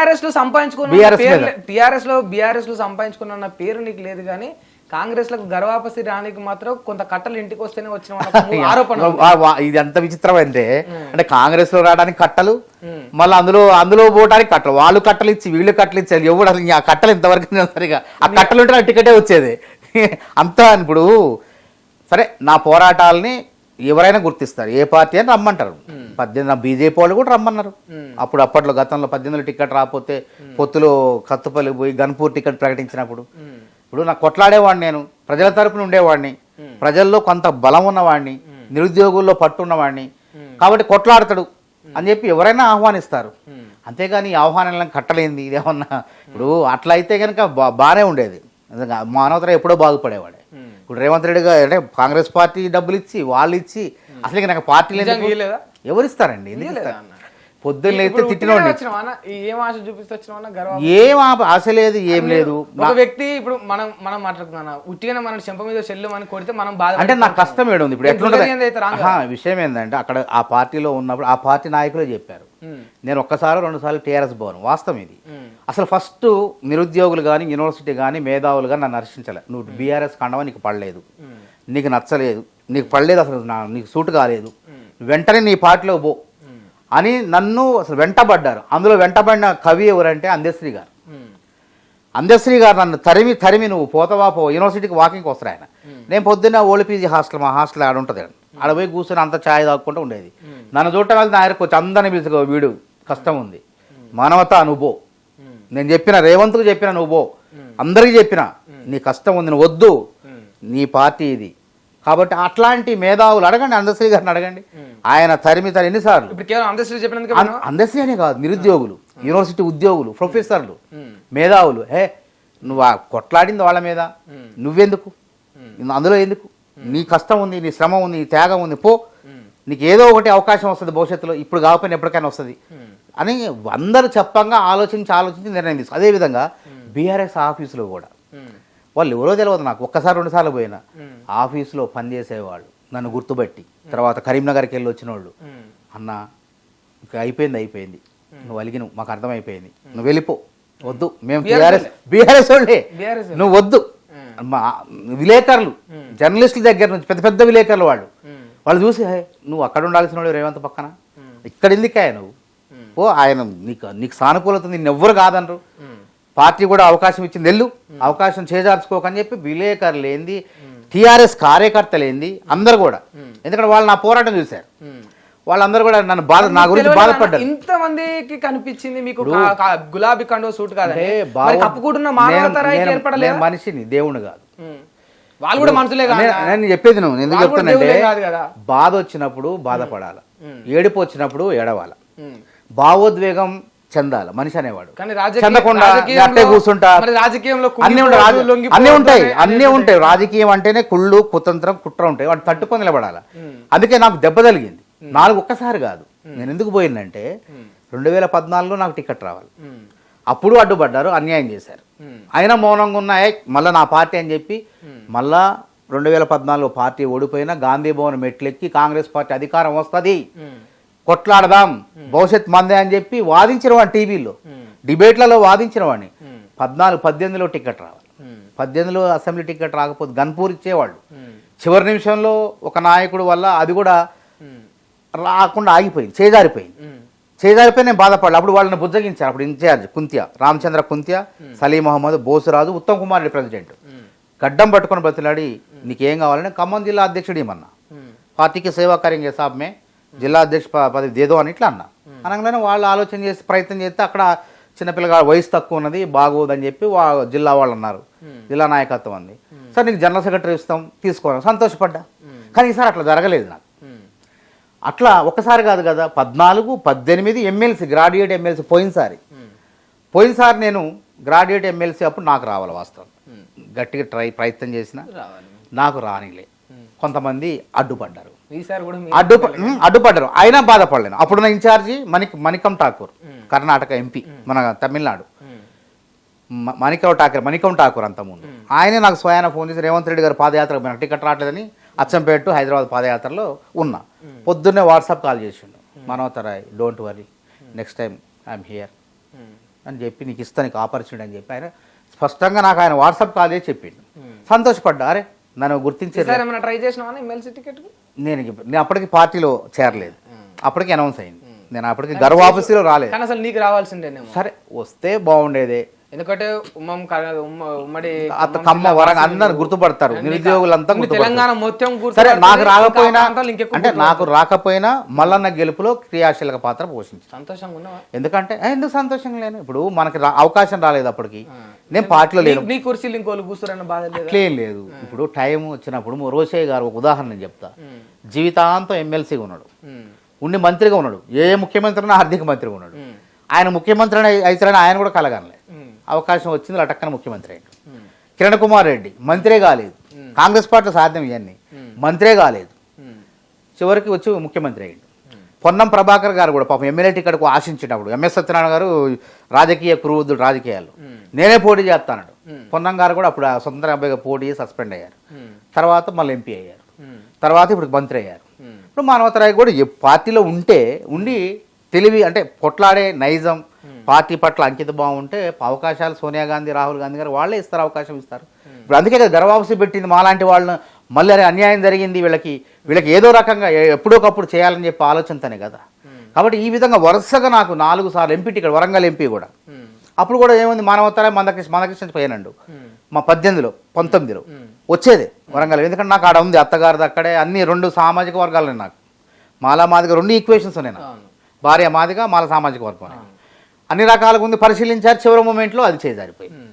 BRS లో సంపాదించుకున్న BRS లో సంపాదించుకున్న పేరు నీకు లేదు కానీ కాంగ్రెస్ లకు గర్వాపసి రానికి మాత్రం కొంత కట్టలు ఇంటికి వస్తేనే వచ్చిన ఆరోపణ. ఇది ఎంత విచిత్రమైందే అంటే కాంగ్రెస్ లో రావడానికి కట్టలు, మళ్ళీ అందులో పోవడానికి కట్టలు, వాళ్ళు కట్టలు ఇచ్చి వీళ్ళు కట్టలు ఇచ్చారు. ఎవరు అసలు ఆ కట్టలు ఇంతవరకు సరిగా ఆ కట్టలు ఉంటే నాకు టికెటే వచ్చేది అంతా. ఇప్పుడు సరే నా పోరాటాలని ఎవరైనా గుర్తిస్తారు, ఏ పార్టీ అని రమ్మంటారు. 18 బీజేపీ వాళ్ళు కూడా రమ్మన్నారు అప్పట్లో గతంలో 18 టికెట్ రాకపోతే పొత్తులో కత్తుపల్లి పోయి గన్పూర్ టికెట్ ప్రకటించినప్పుడు. ఇప్పుడు నాకు కొట్లాడేవాడిని, నేను ప్రజల తరపున ఉండేవాడిని, ప్రజల్లో కొంత బలం ఉన్నవాడిని, నిరుద్యోగుల్లో పట్టు ఉన్నవాడిని, కాబట్టి కొట్లాడతాడు అని చెప్పి ఎవరైనా ఆహ్వానిస్తారు. అంతేగాని ఈ ఆహ్వానాలను కట్టలేంది ఇదేమన్నా. ఇప్పుడు అట్లా అయితే కనుక బాగానే ఉండేది, మానవతరం ఎప్పుడో బాగుపడేవాడే. ఇప్పుడు రేవంత్ రెడ్డి గారు అంటే కాంగ్రెస్ పార్టీ డబ్బులు ఇచ్చి వాళ్ళు ఇచ్చి అసలు నాకు పార్టీలు ఎవరు ఇస్తారండి? పొద్దున్న అయితే తిట్టినోండి, ఏం ఆశ లేదు, ఏం లేదు. ఒక వ్యక్తి ఇప్పుడు మనం మాట్లాడుతున్నా ఉట్టిగా మనం చెంప మీద చెల్లు అని కొడితే మనం బాధ అంటే నాకు కష్టం ఏడు ఉంది. ఇప్పుడు ఎట్లుంటుంది విషయం ఏంటంటే అక్కడ ఆ పార్టీలో ఉన్నప్పుడు ఆ పార్టీ నాయకులే చెప్పారు, నేను ఒక్కసారి 2 సార్లు టీఆర్ఎస్ పోను. వాస్తవం ఇది. అసలు ఫస్ట్ నిరుద్యోగులు కానీ యూనివర్సిటీ కానీ మేధావులు కానీ నన్ను హర్షించలే. నువ్వు బీఆర్ఎస్ కండవ నీకు పడలేదు, నీకు నచ్చలేదు, నీకు పడలేదు, అసలు నీకు సూట్ కాలేదు, వెంటనే నీ పార్టీలో పో అని నన్ను అసలు వెంటబడ్డారు. అందులో వెంటబడిన కవి ఎవరంటే అందశ్రీ గారు. అందశ్రీ గారు నన్ను తరిమి నువ్వు పోతవా యూనివర్సిటీకి వాకింగ్కి వస్తారు ఆయన. నేను పొద్దున్న ఓల్పీజీ హాస్టల్, మా హాస్టల్ ఆడ ఉంటుంది, ఆడ పోయి కూర్చొని అంత ఛాయ్ తాక్కుంటూ ఉండేది. నన్ను చూడటం వల్ల నా దగ్గరకు వచ్చి అందరిని పిలుచుకో, వీడు కష్టం ఉంది, మానవత నువ్వు, నేను చెప్పిన రేవంత్కు చెప్పిన నువ్వు, అందరికీ చెప్పిన నీ కష్టం ఉంది, నువ్వు వద్దు, నీ పార్టీ ఇది. కాబట్టి అట్లాంటి మేధావులు అడగండి, అందశ్రీ గారిని అడగండి. ఆయన తరిమి ఎన్నిసార్లు. అందశ్రీ అనే కాదు, నిరుద్యోగులు, యూనివర్సిటీ ఉద్యోగులు, ప్రొఫెసర్లు, మేధావులు, నువ్వు కొట్లాడింది వాళ్ళ మీద, నువ్వెందుకు అందులో ఎందుకు, నీ కష్టం ఉంది, నీ శ్రమ ఉంది, నీ త్యాగం ఉంది, పో, నీకు ఏదో ఒకటి అవకాశం వస్తుంది భవిష్యత్తులో, ఇప్పుడు కాకపోయినా ఎప్పటికైనా వస్తుంది అని అందరూ చెప్పంగా ఆలోచించి నిర్ణయం తీసుకో. అదేవిధంగా బీఆర్ఎస్ ఆఫీసులో కూడా వాళ్ళు ఎవరో తెలియదు నాకు, ఒక్కసారి 2 సార్లు పోయినా ఆఫీసులో పనిచేసేవాళ్ళు నన్ను గుర్తుపెట్టి తర్వాత కరీంనగర్కి వెళ్ళి వచ్చిన వాళ్ళు, అన్న ఇక అయిపోయింది, నువ్వు అలిగిను, మాకు అర్థమైపోయింది, నువ్వు వెళ్ళిపో, వద్దు, మేము బీఆర్ఎస్ వాళ్ళే, నువ్వు వద్దు. మా విలేకరులు, జర్నలిస్టుల దగ్గర నుంచి పెద్ద విలేకరులు వాళ్ళు చూసి, నువ్వు అక్కడ ఉండాల్సిన వాడు రేవంత్ పక్కన, ఇక్కడ ఎందుకే నువ్వు ఓ, ఆయన నీకు సానుకూలత ఉంది, నిన్నెవ్వరు కాదనరు, పార్టీ కూడా అవకాశం ఇచ్చింది, వెళ్ళు, అవకాశం చేజార్చుకోకని చెప్పి విలేకరులు ఏంది, టీఆర్ఎస్ కార్యకర్తలు ఏంది, అందరు కూడా, ఎందుకంటే వాళ్ళు నా పోరాటం చూశారు, వాళ్ళందరూ కూడా నా గురించి బాధపడ్డారు. ఇంతమందికి కనిపించింది మీకు గులాబీ కండో సూట్ కాదంటే మనిషిని, దేవుని కాదు, వాళ్ళు కూడా మనుషులే. నేను చెప్పేది నువ్వు ఎందుకు చెప్తానంటే, బాధ వచ్చినప్పుడు బాధపడాలి, ఏడుపు వచ్చినప్పుడు ఏడవాల, భావోద్వేగం చెందాలి మనిషి అనేవాడు. చెందకుండా అట్టే కూర్చుంటా, అన్నీ ఉంటాయి. రాజకీయం అంటేనే కుళ్ళు, కుతంత్రం, కుట్ర ఉంటాయి, వాటి తట్టుకొని నిలబడాలి. అందుకే నాకు దెబ్బ తగిలింది 4 ఒక్కసారి కాదు. నేను ఎందుకు పోయిందంటే 2014లో నాకు టికెట్ రావాలి, అప్పుడు అడ్డుపడ్డారు, అన్యాయం చేశారు, అయినా మౌనంగా ఉన్నాయి. మళ్ళీ నా పార్టీ అని చెప్పి మళ్ళా 2014లో పార్టీ ఓడిపోయినా గాంధీ భవన్ మెట్లెక్కి కాంగ్రెస్ పార్టీ అధికారం వస్తుంది, కొట్లాడదాం, భవిష్యత్ మందే అని చెప్పి వాదించిన వాడిని, టీవీలో డిబేట్లలో వాదించిన వాడిని. 18లో టికెట్ రావాలి, 18లో అసెంబ్లీ టికెట్ రాకపోతే గన్పూర్ ఇచ్చేవాళ్ళు. చివరి నిమిషంలో ఒక నాయకుడు వల్ల అది కూడా రాకుండా ఆగిపోయింది, చేజారిపోయి నేను బాధపడాలి. అప్పుడు వాళ్ళని బుజ్జగించారు, అప్పుడు ఇన్ఛార్జ్ కుంత్యా, రామచంద్ర కుంత్యా, సలీం మహమ్మద్, బోసురాజు, ఉత్తమ్ కుమార్ రెడ్డి ప్రెసిడెంట్, గడ్డం పట్టుకొని బతిలాడి నీకేం కావాలని ఖమ్మం జిల్లా అధ్యక్షుడు ఏమన్నా, పార్టీకి సేవా కరేంగే సాబ్ మే జిల్లా అధ్యక్ష పదవి దేదో అని ఇట్లా అన్నా. అనగానే వాళ్ళు ఆలోచన చేసి ప్రయత్నం చేస్తే అక్కడ చిన్నపిల్లగా వయసు తక్కువ ఉన్నది, బాగోదని చెప్పి జిల్లా వాళ్ళు అన్నారు, జిల్లా నాయకత్వం అంది, సార్ నీకు జనరల్ సెక్రటరీ ఇస్తాం, తీసుకోవాలి, సంతోషపడ్డా. కానీ ఈసారి అట్లా జరగలేదు నాకు. అట్లా ఒక్కసారి కాదు కదా, 14, 18 ఎమ్మెల్సీ, గ్రాడ్యుయేట్ ఎమ్మెల్సీ పోయినసారి నేను గ్రాడ్యుయేట్ ఎమ్మెల్సీ అప్పుడు నాకు రావాలి. వాస్తవం గట్టిగా ప్రయత్నం చేసిన నాకు రానిలే, కొంతమంది అడ్డుపడ్డారు, అడ్డుపడ్డారు, అయినా బాధపడలేను. అప్పుడు నా ఇన్ఛార్జి మణికం ఠాకూర్, కర్ణాటక ఎంపీ, మన తమిళనాడు, మణికం ఠాకూర్ అంతకుముందు ఆయనే నాకు స్వయాన ఫోన్ చేసి, రేవంత్ రెడ్డి గారు పాదయాత్ర నాకు టికెట్ రావట్లేదని అచ్చంపేట హైదరాబాద్ పాదయాత్రలో ఉన్నా, పొద్దున్నే వాట్సాప్ కాల్ చేసిండు, మనోతరాయ్ don't worry, next time I'm here, అని చెప్పి నీకు ఇస్తా నీకు ఆపర్చునిటీ అని చెప్పి ఆయన స్పష్టంగా నాకు ఆయన వాట్సాప్ కాల్ చేసి చెప్పిండు. సంతోషపడ్డా, అరే నన్ను గుర్తించారు. ట్రై చేసినావా ఎమ్మెల్సీ టికెట్? నేను అప్పటికి పార్టీలో చేరలేదు, అప్పటికి అనౌన్స్ అయింది. నేను అప్పటికి గర్వ ఆఫీసులో రాలేదు. అసలు నీకు రావాల్సిందే. సరే వస్తే బాగుండేదే, ఎందుకంటే ఉమ్మడి ఖమ్మం వరంగల్ అందరు గుర్తుపడతారు, నిరుద్యోగులంతా తెలంగాణ మొత్తం. సరే నాకు రాకపోయినా అంటే నాకు రాకపోయినా మల్లన్న గెలుపులో క్రియాశీలక పాత్ర పోషించి సంతోషంగా ఉన్నావా? ఎందుకంటే ఎందుకు సంతోషంగా లేను, ఇప్పుడు మనకి అవకాశం రాలేదు అప్పటికి, నేను పార్టీలో లేను. నీ కుర్చీలు ఇంకోళ్ళు కూర్చోరన్న బాధ అట్లేం లేదు. ఇప్పుడు టైం వచ్చినప్పుడు రోషయ్య గారు ఒక ఉదాహరణ నేను చెప్తా. జీవితాంతం ఎమ్మెల్సీగా ఉన్నాడు, ఉండి మంత్రిగా ఉన్నాడు, ఏ ముఖ్యమంత్రి ఆర్థిక మంత్రిగా ఉన్నాడు. ఆయన ముఖ్యమంత్రి అయితేనే ఆయన కూడా కలగనలే, అవకాశం వచ్చింది అటక్కన ముఖ్యమంత్రి అయ్యాడు. కిరణ్ కుమార్ రెడ్డి మంత్రే కాలేదు, కాంగ్రెస్ పార్టీ సాధ్యం ఇవన్నీ, మంత్రే కాలేదు, చివరికి వచ్చి ముఖ్యమంత్రి అయ్యాడు. పొన్నం ప్రభాకర్ గారు కూడా పాపం ఎమ్మెల్యే టికెట్కు ఆశించేటప్పుడు ఎంఎస్ సత్యనారాయణ గారు రాజకీయ కురువృద్ధుడు, రాజకీయాలు నేనే పోటీ చేస్తాడు. పొన్నం గారు కూడా అప్పుడు స్వతంత్ర అభ్యర్థిగా పోటీ సస్పెండ్ అయ్యారు, తర్వాత మళ్ళీ ఎంపీ అయ్యారు, తర్వాత ఇప్పుడు మంత్రి అయ్యారు. ఇప్పుడు మానవతరాయ్ కూడా పార్టీలో ఉండి తెలివి అంటే పొట్లాడే నైజం, పార్టీ పట్ల అంకిత భావం ఉంటే అవకాశాలు సోనియా గాంధీ, రాహుల్ గాంధీ గారు వాళ్ళే ఇస్తారు, అవకాశం ఇస్తారు. ఇప్పుడు అందుకే కదా గర్వాపసి పెట్టింది మాలాంటి వాళ్ళను. మళ్ళీ అన్యాయం జరిగింది వీళ్ళకి ఏదో రకంగా ఎప్పుడోకప్పుడు చేయాలని చెప్పి ఆలోచనతోనే కదా. కాబట్టి ఈ విధంగా వరుసగా నాకు 4 సార్లు ఎంపీ టికెట్, వరంగల్ ఎంపీ కూడా. అప్పుడు కూడా ఏముంది, మానవతరాయ్ మందకృష్ణ పోయినండు మా 18లో 19లో వచ్చేదే వరంగల్. ఎందుకంటే నాకు ఆడ ఉంది అత్తగారిది అక్కడే, అన్ని 2 సామాజిక వర్గాలు నాకు, మాలా మాదిగా 2 ఈక్వేషన్స్ ఉన్నాయి నాకు, భార్య మాదిగా మాల సామాజిక వర్గం అన్ని రకాలుగా ఉంది. పరిశీలించారు, చివరి మూమెంట్లో అది చేజారిపోయింది.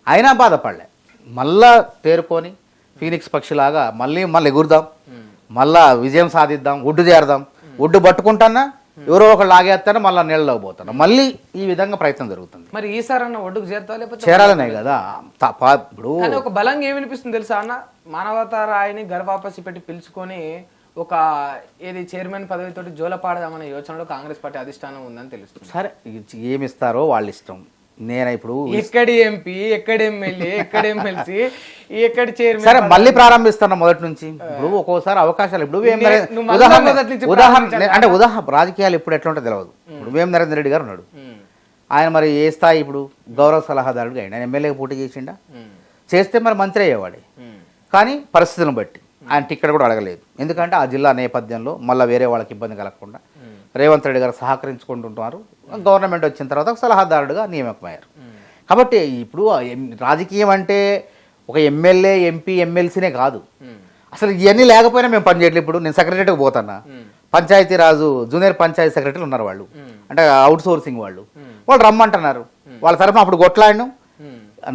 అయినా బాధపడలే, మళ్ళా తేరుకొని ఫీనిక్స్ పక్షిలాగా మళ్ళీ ఎగురుదాం, మళ్ళా విజయం సాధిద్దాం, ఒడ్డు చేరదాం, ఒడ్డు పట్టుకుంటానా ఎవరో ఒకళ్ళు లాగేస్తానో మళ్ళీ నీళ్ళలో పోతాను, మళ్ళీ ఈ విధంగా ప్రయత్నం జరుగుతుంది. మరి ఈసారన్న ఒడ్డుకు చేరాలనే కదా. ఇప్పుడు ఒక బలంగా ఏమనిపిస్తుంది తెలుసా అన్న, మానవతారాయని గర్వాపసి పెట్టి పిలుచుకొని ఒక ఏది చైర్మన్ పదవితోటి జోలపాడదామనే యోచనలో కాంగ్రెస్ పార్టీ అధిష్టానం ఉందని తెలుస్తుంది. సరే ఏమిస్తారో వాళ్ళ ఇష్టం. నేను ఇప్పుడు ఎక్కడి ఎంపీ, ఎక్కడి ఎమ్మెల్యే, ఎక్కడి ఎమ్మెల్సీ, ఎక్కడి చైర్మన్, సరే మళ్ళీ ప్రారంభిస్తాను మొదటి నుంచి. ఇప్పుడు ఒక్కోసారి అవకాశాలు ఇప్పుడు ఉదాహరణ రాజకీయాలు ఇప్పుడు ఎట్లా ఉంటుందో తెలియదు. ఇప్పుడు వేం నరేంద్ర రెడ్డి గారు ఉన్నాడు, ఆయన మరి ఏ స్థాయి ఇప్పుడు గౌరవ సలహాదారుడుగా ఆయన ఎమ్మెల్యేగా పోటీ చేసిండా, చేస్తే మరి మంత్రి అయ్యేవాడే. కానీ పరిస్థితులను బట్టి ఆయన టికెట్ కూడా అడగలేదు, ఎందుకంటే ఆ జిల్లా నేపథ్యంలో మళ్ళీ వేరే వాళ్ళకి ఇబ్బంది కలగకుండా రేవంత్ రెడ్డి గారు సహకరించుకుంటుంటున్నారు. గవర్నమెంట్ వచ్చిన తర్వాత ఒక సలహాదారుడుగా నియామకమయ్యారు. కాబట్టి ఇప్పుడు రాజకీయం అంటే ఒక ఎమ్మెల్యే, ఎంపీ, ఎమ్మెల్సీనే కాదు, అసలు ఇవన్నీ లేకపోయినా మేము పనిచేయట్లేదు. ఇప్పుడు నేను సెక్రటరీకి పోతున్నా, పంచాయతీరాజు జూనియర్ పంచాయతీ సెక్రటరీలు ఉన్నారు, వాళ్ళు అంటే అవుట్ సోర్సింగ్ వాళ్ళు రమ్మంటున్నారు. వాళ్ళ తరఫున అప్పుడు కొట్లాడినాం,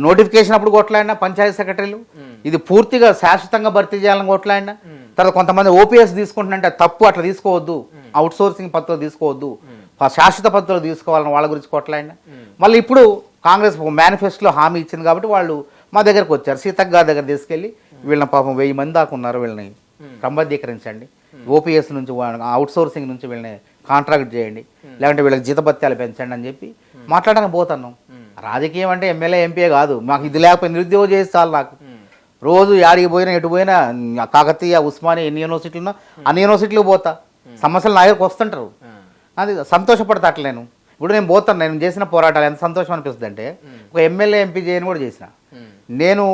నోటిఫికేషన్ అప్పుడు కొట్లాడినా పంచాయతీ సెక్రటరీలు, ఇది పూర్తిగా శాశ్వతంగా భర్తీ చేయాలని కొట్లాడినా. తర్వాత కొంతమంది ఓపీఎస్ తీసుకుంటున్నంటే తప్పు, అట్లా తీసుకోవద్దు, అవుట్ సోర్సింగ్ పద్ధతులు తీసుకోవద్దు, శాశ్వత పద్ధతులు తీసుకోవాలని వాళ్ళ గురించి కొట్లాడినా. మళ్ళీ ఇప్పుడు కాంగ్రెస్ మేనిఫెస్టోలో హామీ ఇచ్చింది కాబట్టి వాళ్ళు మా దగ్గరకు వచ్చారు, సీతక్ గారి దగ్గర తీసుకెళ్ళి వీళ్ళని పాపం 1000 మంది దాకా ఉన్నారు, వీళ్ళని క్రమబద్ధీకరించండి, ఓపీఎస్ నుంచి అవుట్ సోర్సింగ్ నుంచి వీళ్ళని కాంట్రాక్ట్ చేయండి, లేదంటే వీళ్ళకి జీతభత్యాలు పెంచండి అని చెప్పి మాట్లాడడానికి పోతున్నాం. రాజకీయం అంటే ఎమ్మెల్యే, ఎంపీ కాదు. మాకు ఇది లేకపోతే నిరుద్యోగం చేస్తాను. నాకు రోజు యాడికి పోయినా ఎటు పోయినా కాకతీయ, ఉస్మానియా ఎన్ని యూనివర్సిటీలు ఉన్నా అన్ని యూనివర్సిటీలకు పోతా, సమస్యలు నా దగ్గరకు వస్తుంటారు, అది సంతోషపడతా. అట్లేను ఇప్పుడు నేను పోతాను, నేను చేసిన పోరాటాలు ఎంత సంతోషం అనిపిస్తుంది అంటే, ఒక ఎమ్మెల్యే, ఎంపీ చేయని కూడా చేసిన. నేను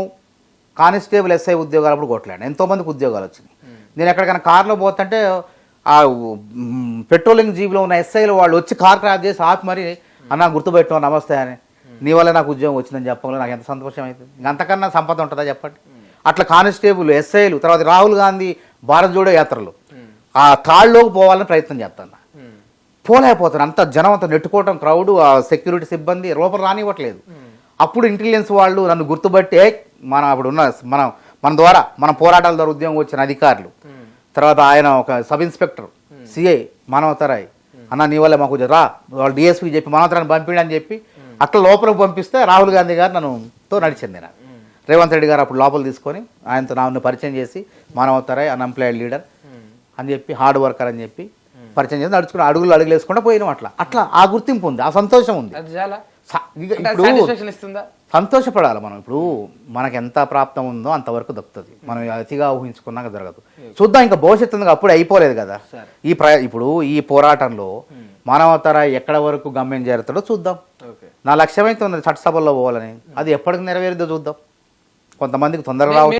కానిస్టేబుల్, ఎస్ఐ ఉద్యోగాలు అప్పుడు కొట్టలేను, ఎంతోమందికి ఉద్యోగాలు వచ్చినాయి. నేను ఎక్కడికైనా కార్లో పోతుంటే ఆ పెట్రోలింగ్ జీబులో ఉన్న ఎస్ఐలు వాళ్ళు వచ్చి కార్ క్రాప్ చేసి ఆపి మరి అన్న గుర్తుపెట్టావు నమస్తే అని, నీ వల్ల నాకు ఉద్యోగం వచ్చిందని చెప్పడంలో నాకు ఎంత సంతోషం అవుతుంది. ఇంకంతకన్నా సంపద ఉంటుందా చెప్పండి. అట్లా కానిస్టేబుల్, ఎస్ఐలు, తర్వాత రాహుల్ గాంధీ భారత్ జోడో యాత్రలు ఆ తాళ్ళలోకి పోవాలని ప్రయత్నం చేస్తాను, పోలేకపోతాను. అంత జనం అంతా నెట్టుకోవటం, క్రౌడ్, ఆ సెక్యూరిటీ సిబ్బంది లోపల రానివ్వట్లేదు. అప్పుడు ఇంటెలిజెన్స్ వాళ్ళు నన్ను గుర్తుపట్టి అప్పుడు ఉన్న మన ద్వారా మన పోరాటాల ద్వారా ఉద్యోగం వచ్చిన అధికారులు, తర్వాత ఆయన ఒక సబ్ ఇన్స్పెక్టర్, సిఐ మానవతరాయ్, అన్న నీ వల్ల మాకు రా, వాళ్ళు డిఎస్పీకి చెప్పి మానవతరాన్ని పంపిణీ అని చెప్పి అట్లా లోపలికి పంపిస్తే రాహుల్ గాంధీ గారు నన్నుతో నడిచింది. నాకు రేవంత్ రెడ్డి గారు అప్పుడు లోపల తీసుకొని ఆయనతో నన్ను పరిచయం చేసి మానవతరాయ్ అన్ఎంప్లాయిడ్ లీడర్ అని చెప్పి, హార్డ్ వర్కర్ అని చెప్పి పరిచయం చేసి నడుచుకుని అడుగులు వేసుకుంటూ పోయినాం. అట్లా ఆ గుర్తింపు ఉంది, ఆ సంతోషం ఉంది. ఇప్పుడు సంతోషపడాలి మనం. ఇప్పుడు మనకు ఎంత ప్రాప్తం ఉందో అంతవరకు దక్కుతుంది, మనం అతిగా ఊహించుకున్నాక జరగదు. చూద్దాం, ఇంకా భవిష్యత్తు ఉంది, అప్పుడు అయిపోలేదు కదా. ఇప్పుడు ఈ పోరాటంలో మానవతరాయ్ ఎక్కడ వరకు గమ్యం చేరుతాడో చూద్దాం. నా లక్ష్యం అయితే ఉంది చట్టసభల్లో పోవాలని. అది ఎప్పటికి నెరవేరుద్దో చూద్దాం. కొంతమందికి తొందరగా రావచ్చు.